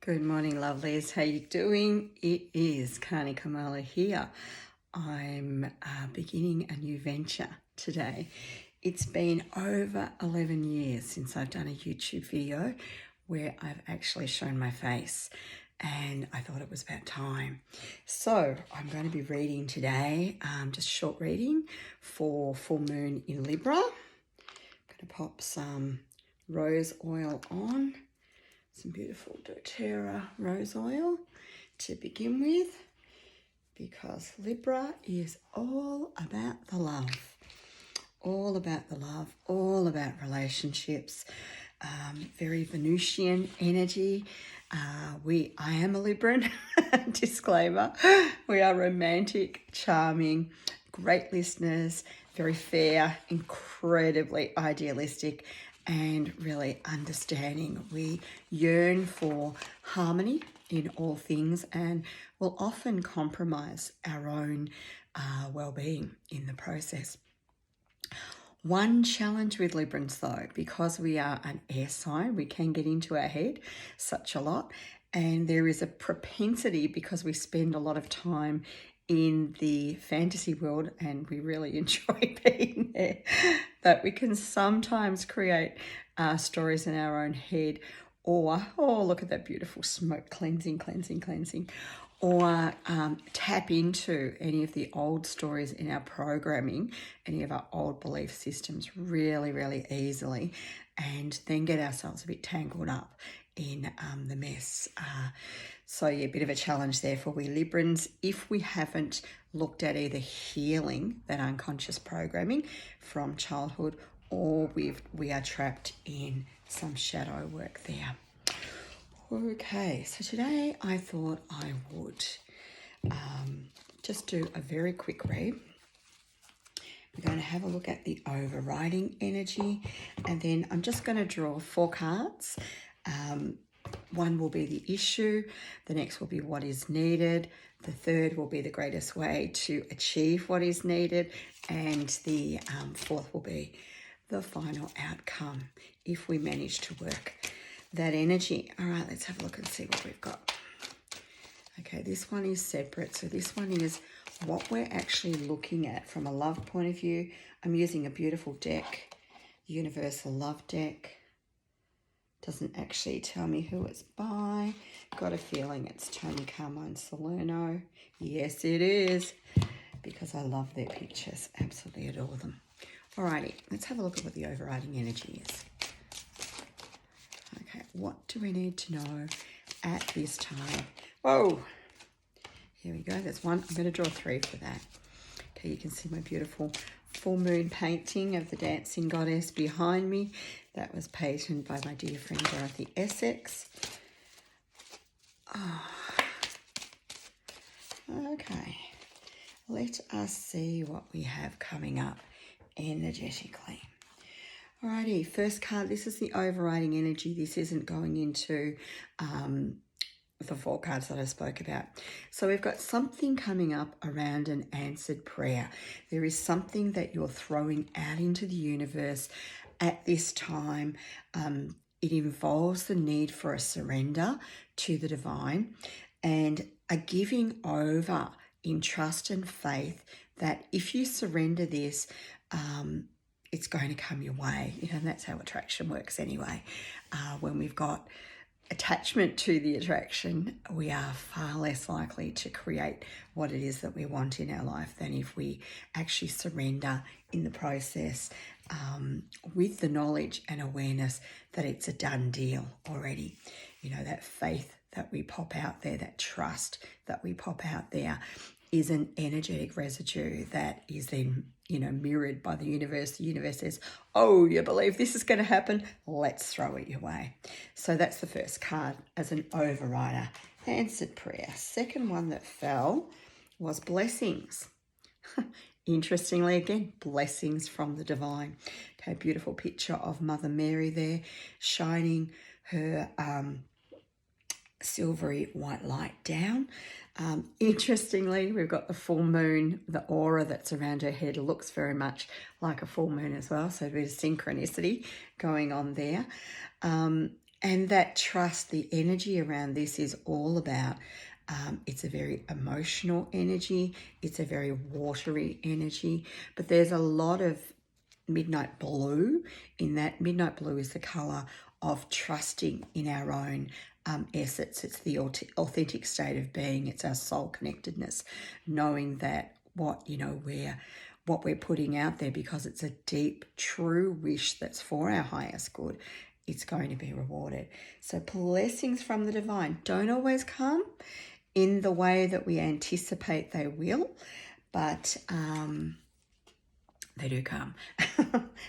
Good morning, lovelies. How you doing? It is Kani Kamala here. I'm beginning a new venture today. It's been over 11 years since I've done a YouTube video where I've actually shown my face, and I thought it was about time. So I'm going to be reading today, just short reading for full moon in Libra. I'm going to pop some rose oil on. Some beautiful doTERRA rose oil to begin with, because Libra is all about the love, all about the love, all about relationships, very Venusian energy. I am a Libran, disclaimer. We are romantic, charming, great listeners, very fair, incredibly idealistic, and really understanding. We yearn for harmony in all things and will often compromise our own well-being in the process. One challenge with Librans though, because we are an air sign, we can get into our head such a lot, and there is a propensity, because we spend a lot of time in the fantasy world and we really enjoy being there, that we can sometimes create stories in our own head, or, oh, look at that beautiful smoke, cleansing, or tap into any of the old stories in our programming, any of our old belief systems really easily, and then get ourselves a bit tangled up in the mess. So yeah, a bit of a challenge there for we Librans if we haven't looked at either healing that unconscious programming from childhood, or we are trapped in some shadow work there. Okay, so today I thought I would just do a very quick read. We're going to have a look at the overriding energy, and then I'm just going to draw 4 cards. One will be the issue, the next will be what is needed, the third will be the greatest way to achieve what is needed, and the fourth will be the final outcome if we manage to work that energy. All right, let's have a look and see what we've got. Okay, this one is separate. So this one is what we're actually looking at from a love point of view. I'm using a beautiful deck, Universal Love Deck. Doesn't actually tell me who it's by. Got a feeling it's Tony Carmine Salerno. Yes, it is, because I love their pictures. Absolutely adore them. Alrighty, let's have a look at what the overriding energy is. Okay, what do we need to know at this time? Whoa, here we go. There's one. I'm going to draw 3 for that. Okay, you can see my beautiful full moon painting of the dancing goddess behind me. That was painted by my dear friend Dorothy Essex. Oh. Okay, let us see what we have coming up energetically. Alrighty, first card, this is the overriding energy. This isn't going into the 4 cards that I spoke about. So we've got something coming up around an answered prayer. There is something that you're throwing out into the universe at this time. It involves the need for a surrender to the divine and a giving over in trust and faith that if you surrender this, it's going to come your way. You know, and that's how attraction works anyway. When we've got attachment to the attraction, we are far less likely to create what it is that we want in our life than if we actually surrender in the process, with the knowledge and awareness that it's a done deal already. You know, that faith that we pop out there, that trust that we pop out there, is an energetic residue that is then, you know, mirrored by the universe. The universe says, oh, you believe this is going to happen? Let's throw it your way. So that's the first card as an overrider. Answered prayer. Second one that fell was blessings. Interestingly, again, blessings from the divine. Okay, beautiful picture of Mother Mary there, shining her silvery white light down. Interestingly, we've got the full moon, the aura that's around her head looks very much like a full moon as well. So a bit of synchronicity going on there. And that trust, the energy around this is all about, it's a very emotional energy. It's a very watery energy, but there's a lot of midnight blue in that. Midnight blue is the colour of trusting in our own essence. It's the authentic state of being. It's our soul connectedness, knowing that what we're putting out there, because it's a deep, true wish that's for our highest good, it's going to be rewarded. So blessings from the divine don't always come in the way that we anticipate they will, but they do come.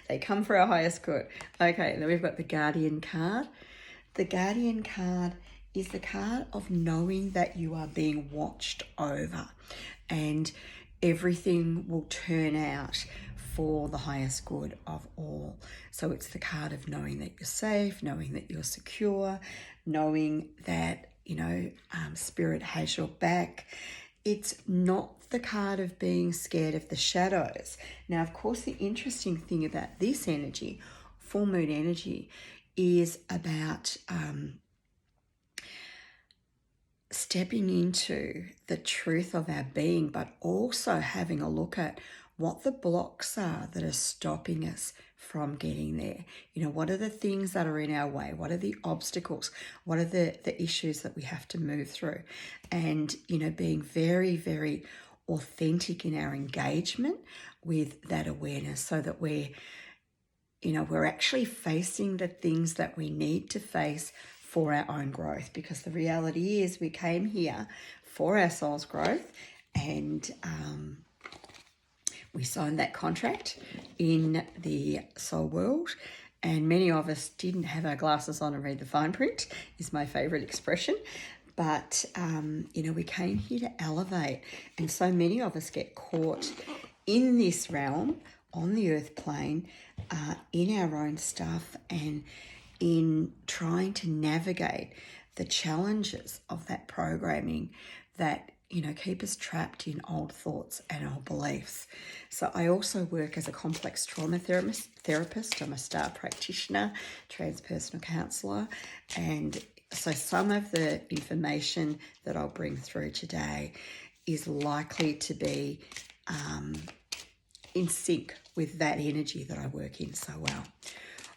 They come for our highest good. Okay, then we've got the Guardian card. The Guardian card is the card of knowing that you are being watched over and everything will turn out for the highest good of all. So it's the card of knowing that you're safe, knowing that you're secure, knowing that, Spirit has your back. It's not the card of being scared of the shadows. Now, of course, the interesting thing about this energy, full moon energy, is about stepping into the truth of our being, but also having a look at what the blocks are that are stopping us from getting there. What are the things that are in our way? What are the obstacles? What are the issues that we have to move through? And, being very, very authentic in our engagement with that awareness, so that we're actually facing the things that we need to face for our own growth, because the reality is we came here for our soul's growth, and we signed that contract in the soul world, and many of us didn't have our glasses on and read the fine print, is my favourite expression. But, we came here to elevate, and so many of us get caught in this realm, on the earth plane, in our own stuff, and in trying to navigate the challenges of that programming that, keep us trapped in old thoughts and old beliefs. So I also work as a complex trauma therapist. I'm a star practitioner, transpersonal counsellor, and so some of the information that I'll bring through today is likely to be in sync with that energy that I work in so well.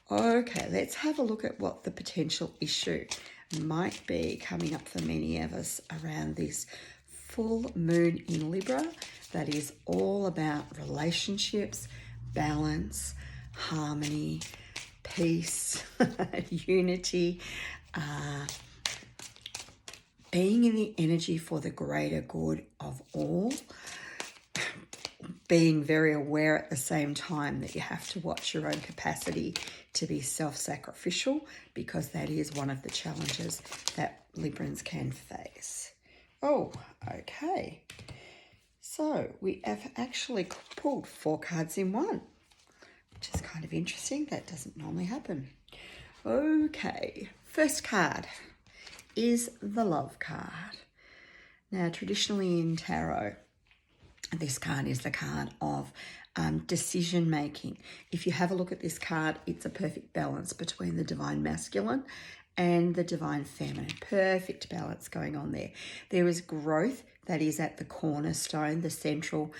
Okay, let's have a look at what the potential issue might be coming up for many of us around this full moon in Libra. That is all about relationships, balance, harmony, peace, unity, being in the energy for the greater good of all, being very aware at the same time that you have to watch your own capacity to be self-sacrificial, because that is one of the challenges that Librans can face. Oh, okay. So we have actually pulled 4 cards in one, which is kind of interesting. That doesn't normally happen. Okay, first card is the Love card. Now, traditionally in tarot, this card is the card of decision making. If you have a look at this card, it's a perfect balance between the divine masculine and the divine feminine. Perfect balance going on there. There is growth that is at the cornerstone, the central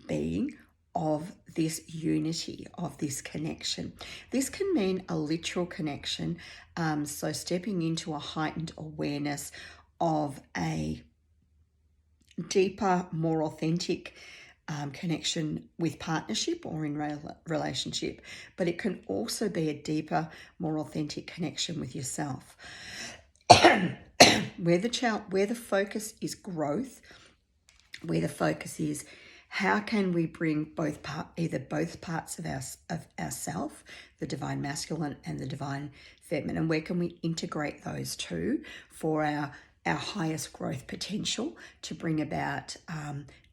being of this unity, of this connection. This can mean a literal connection, so stepping into a heightened awareness of a deeper, more authentic connection with partnership or in relationship, but it can also be a deeper, more authentic connection with yourself. Where the focus is growth, where the focus is how can we bring both parts of ourself, the divine masculine and the divine feminine, and where can we integrate those two for our highest growth potential to bring about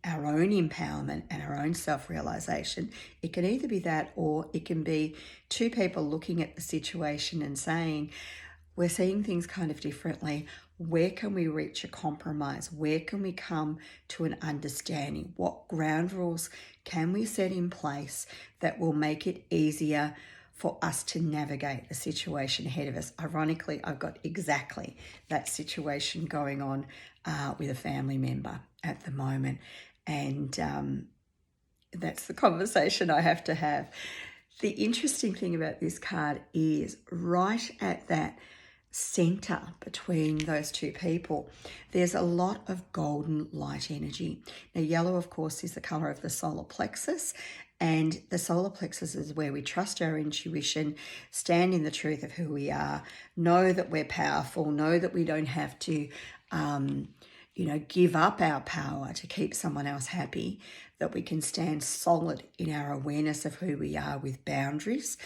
our own empowerment and our own self-realization. It can either be that, or it can be two people looking at the situation and saying, we're seeing things kind of differently. Where can we reach a compromise? Where can we come to an understanding? What ground rules can we set in place that will make it easier for us to navigate the situation ahead of us. Ironically, I've got exactly that situation going on with a family member at the moment. And that's the conversation I have to have. The interesting thing about this card is right at that center between those two people, there's a lot of golden light energy. Now, yellow, of course, is the color of the solar plexus, and the solar plexus is where we trust our intuition, stand in the truth of who we are, know that we're powerful, know that we don't have to give up our power to keep someone else happy, that we can stand solid in our awareness of who we are with boundaries,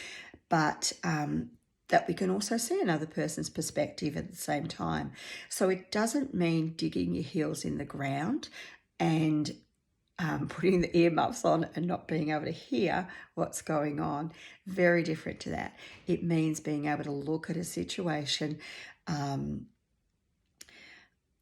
but that we can also see another person's perspective at the same time. So it doesn't mean digging your heels in the ground and putting the earmuffs on and not being able to hear what's going on. Very different to that. It means being able to look at a situation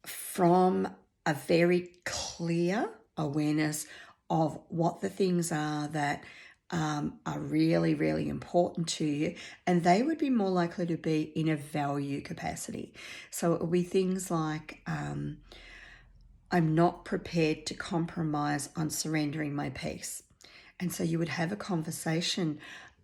from a very clear awareness of what the things are that are really, really important to you, and they would be more likely to be in a value capacity. So it will be things like, I'm not prepared to compromise on surrendering my peace. And so you would have a conversation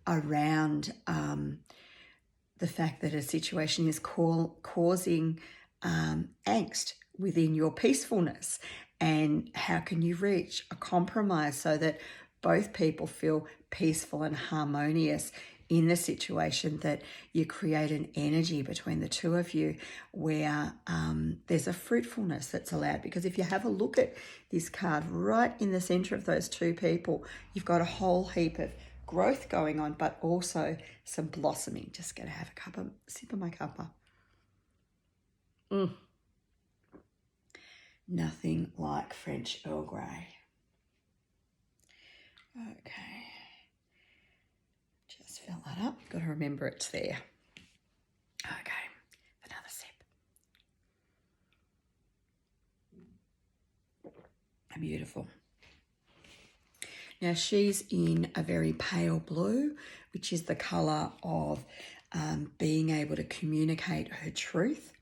around the fact that a situation is causing angst within your peacefulness, and how can you reach a compromise so that both people feel peaceful and harmonious in the situation, that you create an energy between the two of you where there's a fruitfulness that's allowed. Because if you have a look at this card right in the center of those two people, you've got a whole heap of growth going on, but also some blossoming. Just going to have a sip of my cuppa. Nothing like French Earl Grey. Okay, just fill that up. Got to remember it's there. Okay, another sip. Beautiful. Now she's in a very pale blue, which is the colour of being able to communicate her truth.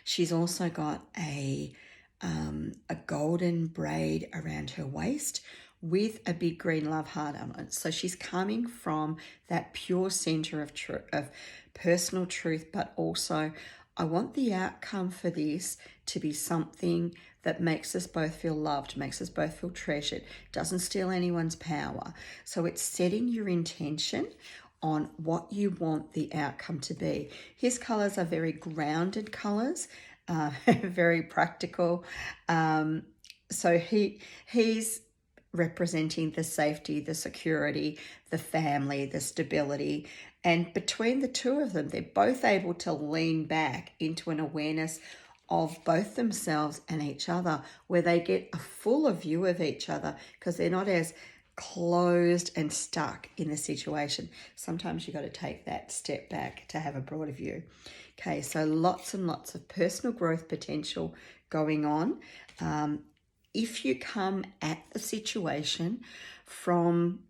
She's also got a golden braid around her waist with a big green love heart on it. So she's coming from that pure center of personal truth, but also I want the outcome for this to be something that makes us both feel loved, makes us both feel treasured, doesn't steal anyone's power. So it's setting your intention on what you want the outcome to be. His colours are very grounded colours, very practical. So he's representing the safety, the security, the family, the stability. And between the two of them, they're both able to lean back into an awareness of both themselves and each other, where they get a fuller view of each other because they're not as closed and stuck in the situation. Sometimes you've got to take that step back to have a broader view. Okay, so lots and lots of personal growth potential going on. If you come at the situation from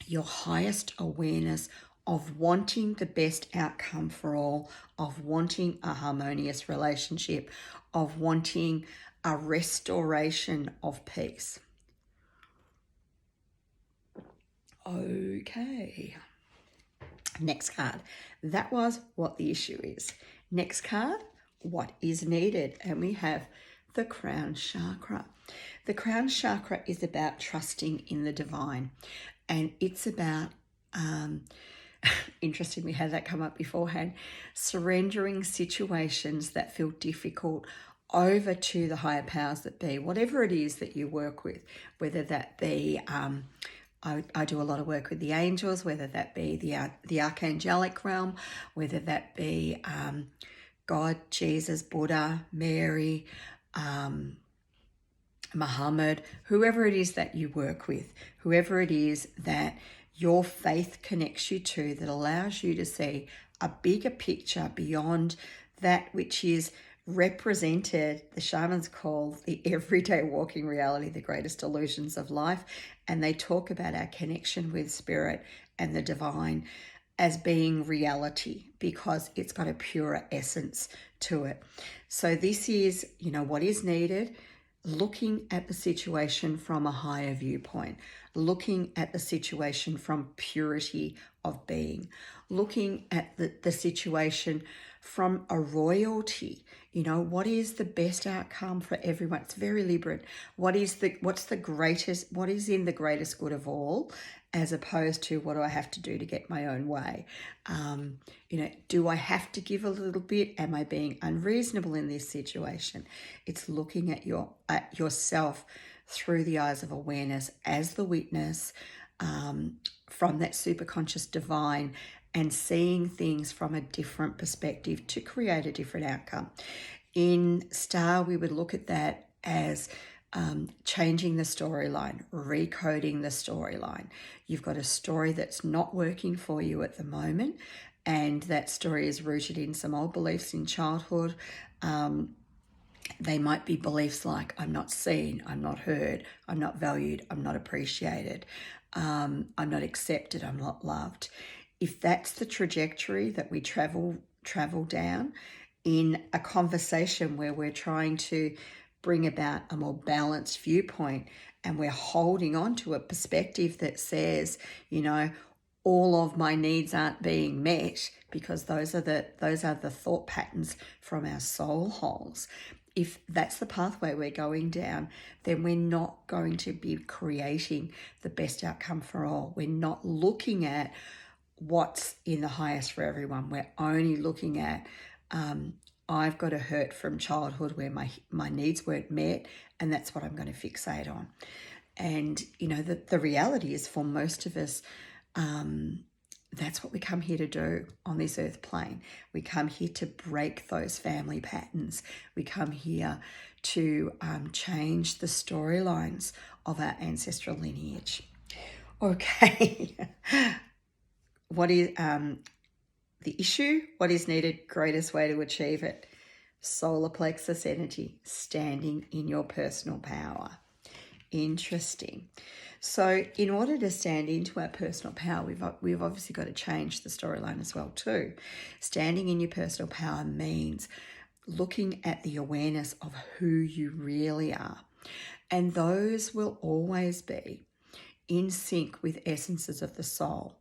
your highest awareness of wanting the best outcome for all, of wanting a harmonious relationship, of wanting a restoration of peace. Okay. Next card. That was what the issue is. Next card, what is needed. And we have the crown chakra. The crown chakra is about trusting in the divine. And it's about, interesting, we had that come up beforehand, surrendering situations that feel difficult over to the higher powers that be, whatever it is that you work with, whether that be, I do a lot of work with the angels, whether that be the archangelic realm, whether that be God, Jesus, Buddha, Mary, Muhammad, whoever it is that you work with, whoever it is that your faith connects you to, that allows you to see a bigger picture beyond that which is represented, the shamans call the everyday walking reality, the greatest illusions of life. And they talk about our connection with spirit and the divine as being reality because it's got a purer essence to it. So this is, what is needed, looking at the situation from a higher viewpoint, looking at the situation from purity of being, looking at the situation from a royalty. What is the best outcome for everyone? It's very Libra. What's the greatest, what is in the greatest good of all, as opposed to what do I have to do to get my own way? Do I have to give a little bit? Am I being unreasonable in this situation? It's looking at yourself through the eyes of awareness as the witness, from that superconscious divine, and seeing things from a different perspective to create a different outcome. In Star, we would look at that as changing the storyline, recoding the storyline. You've got a story that's not working for you at the moment, and that story is rooted in some old beliefs in childhood. They might be beliefs like, I'm not seen, I'm not heard, I'm not valued, I'm not appreciated, I'm not accepted, I'm not loved. If that's the trajectory that we travel down in a conversation where we're trying to bring about a more balanced viewpoint, and we're holding on to a perspective that says, all of my needs aren't being met, because those are the thought patterns from our soul holes. If that's the pathway we're going down, then we're not going to be creating the best outcome for all. We're not looking at what's in the highest for everyone. We're only looking at, I've got a hurt from childhood where my needs weren't met, and that's what I'm going to fixate on. And, the reality is, for most of us, that's what we come here to do on this earth plane. We come here to break those family patterns. We come here to change the storylines of our ancestral lineage. Okay. What is the issue? What is needed? Greatest way to achieve it. Solar plexus energy, standing in your personal power. Interesting. So in order to stand into our personal power, we've obviously got to change the storyline as well too. Standing in your personal power means looking at the awareness of who you really are. And those will always be in sync with essences of the soul.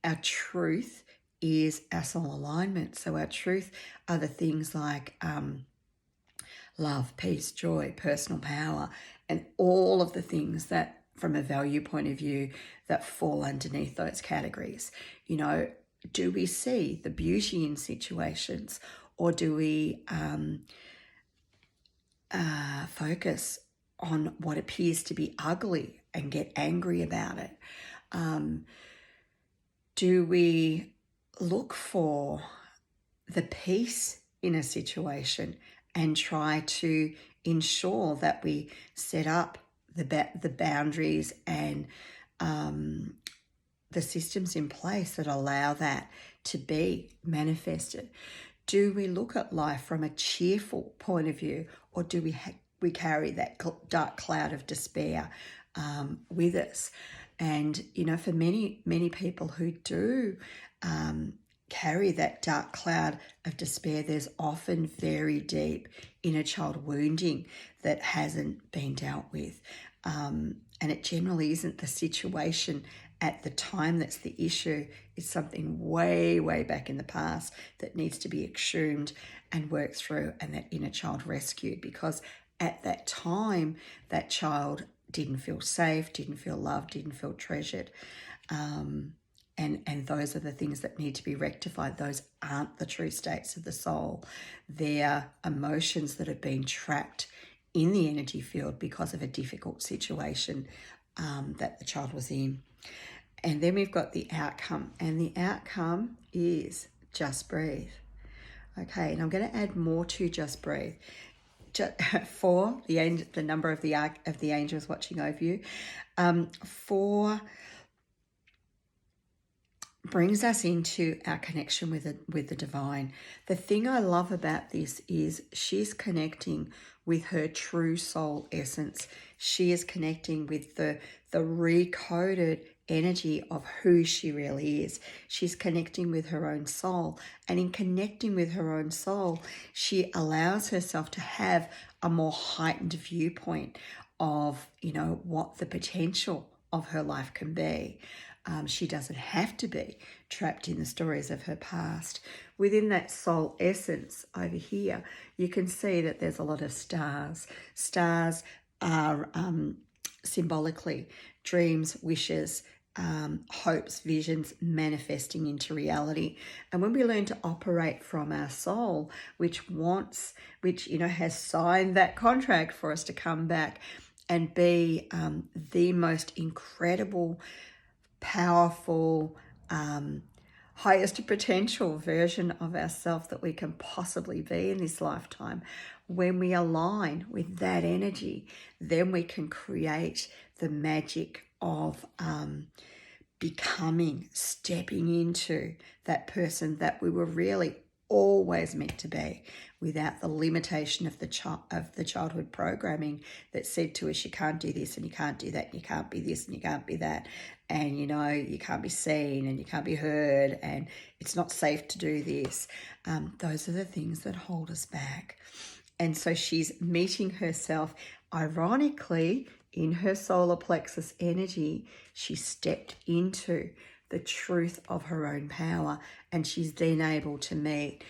Our truth is our soul alignment. So our truth are the things like love, peace, joy, personal power, and all of the things that, from a value point of view, that fall underneath those categories. Do we see the beauty in situations, or do we focus on what appears to be ugly and get angry about it? Do we look for the peace in a situation and try to ensure that we set up the boundaries and the systems in place that allow that to be manifested? Do we look at life from a cheerful point of view, or do we carry that dark cloud of despair with us? And, for many people who do carry that dark cloud of despair, there's often very deep inner child wounding that hasn't been dealt with. And it generally isn't the situation at the time that's the issue. It's something way, way back in the past that needs to be exhumed and worked through, and that inner child rescued, because at that time, that child didn't feel safe, didn't feel loved, didn't feel treasured. And those are the things that need to be rectified. Those aren't the true states of the soul. They're emotions that have been trapped in the energy field because of a difficult situation that the child was in. And then we've got the outcome. And the outcome is just breathe. Okay, and I'm going to add more to just breathe. For the number of the angels watching over you. 4 brings us into our connection with the divine. The thing I love about this is she's connecting with her true soul essence. She is connecting with the recoded energy of who she really is. She's connecting with her own soul. And in connecting with her own soul, she allows herself to have a more heightened viewpoint of, what the potential of her life can be. She doesn't have to be trapped in the stories of her past. Within that soul essence over here, you can see that there's a lot of stars. Stars are symbolically dreams, wishes, hopes, visions manifesting into reality. And when we learn to operate from our soul, which has signed that contract for us to come back and be the most incredible, powerful, highest potential version of ourselves that we can possibly be in this lifetime. When we align with that energy, then we can create the magic of becoming, stepping into that person that we were really always meant to be, without the limitation of the childhood programming that said to us, you can't do this and you can't do that, and you can't be this and you can't be that, and you can't be seen and you can't be heard, and it's not safe to do this. Those are the things that hold us back. And so she's meeting herself, ironically, in her solar plexus energy. She stepped into the truth of her own power, and she's then able to meet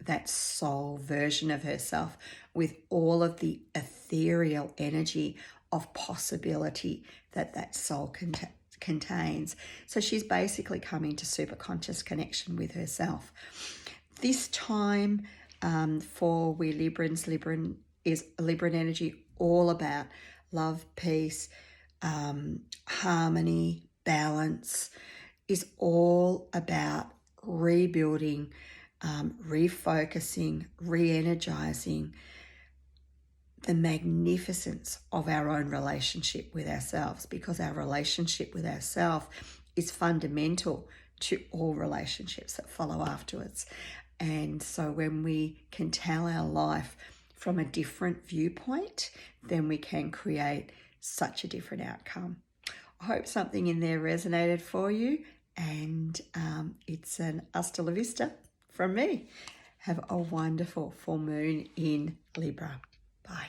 that soul version of herself with all of the ethereal energy of possibility that soul contains. So she's basically coming to super conscious connection with herself. This time for we Librans, Libran energy all about love, peace, harmony, balance, is all about rebuilding, refocusing, re-energizing the magnificence of our own relationship with ourselves, because our relationship with ourselves is fundamental to all relationships that follow afterwards. And so when we can tell our life from a different viewpoint, then we can create such a different outcome. I hope something in there resonated for you, and it's an hasta la vista from me. Have a wonderful full moon in Libra. Bye.